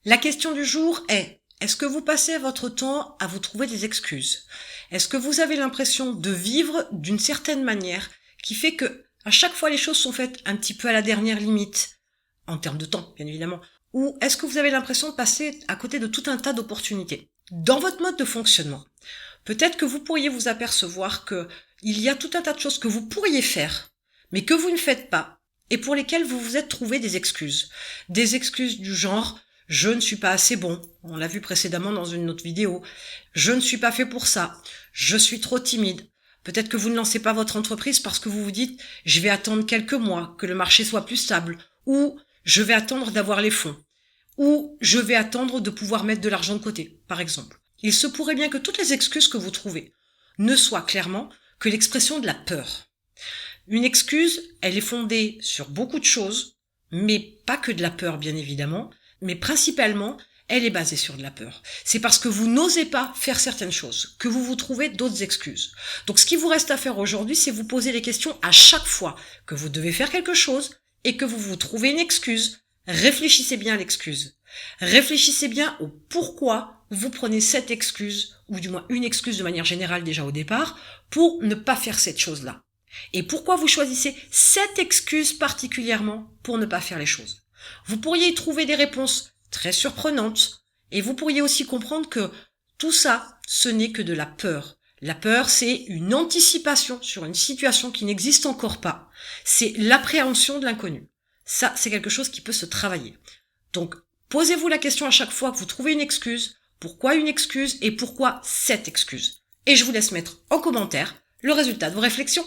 La question du jour est-ce que vous passez votre temps à vous trouver des excuses? Est-ce que vous avez l'impression de vivre d'une certaine manière qui fait que à chaque fois les choses sont faites un petit peu à la dernière limite, en termes de temps, bien évidemment, ou est-ce que vous avez l'impression de passer à côté de tout un tas d'opportunités? Dans votre mode de fonctionnement, peut-être que vous pourriez vous apercevoir que il y a tout un tas de choses que vous pourriez faire, mais que vous ne faites pas, et pour lesquelles vous vous êtes trouvé des excuses. Des excuses du genre je ne suis pas assez bon, on l'a vu précédemment dans une autre vidéo, je ne suis pas fait pour ça, je suis trop timide. Peut-être que vous ne lancez pas votre entreprise parce que vous vous dites je vais attendre quelques mois, que le marché soit plus stable, ou je vais attendre d'avoir les fonds, ou je vais attendre de pouvoir mettre de l'argent de côté, par exemple. Il se pourrait bien que toutes les excuses que vous trouvez ne soient clairement que l'expression de la peur. Une excuse, elle est fondée sur beaucoup de choses, mais pas que de la peur, bien évidemment, mais principalement, elle est basée sur de la peur. C'est parce que vous n'osez pas faire certaines choses que vous vous trouvez d'autres excuses. Donc ce qui vous reste à faire aujourd'hui, c'est vous poser les questions à chaque fois que vous devez faire quelque chose et que vous vous trouvez une excuse. Réfléchissez bien à l'excuse. Réfléchissez bien au pourquoi vous prenez cette excuse, ou du moins une excuse de manière générale déjà au départ, pour ne pas faire cette chose-là. Et pourquoi vous choisissez cette excuse particulièrement pour ne pas faire les choses. Vous pourriez y trouver des réponses très surprenantes, et vous pourriez aussi comprendre que tout ça, ce n'est que de la peur. La peur, c'est une anticipation sur une situation qui n'existe encore pas. C'est l'appréhension de l'inconnu. Ça, c'est quelque chose qui peut se travailler. Donc, posez-vous la question à chaque fois que vous trouvez une excuse. Pourquoi une excuse et pourquoi cette excuse? Et je vous laisse mettre en commentaire le résultat de vos réflexions.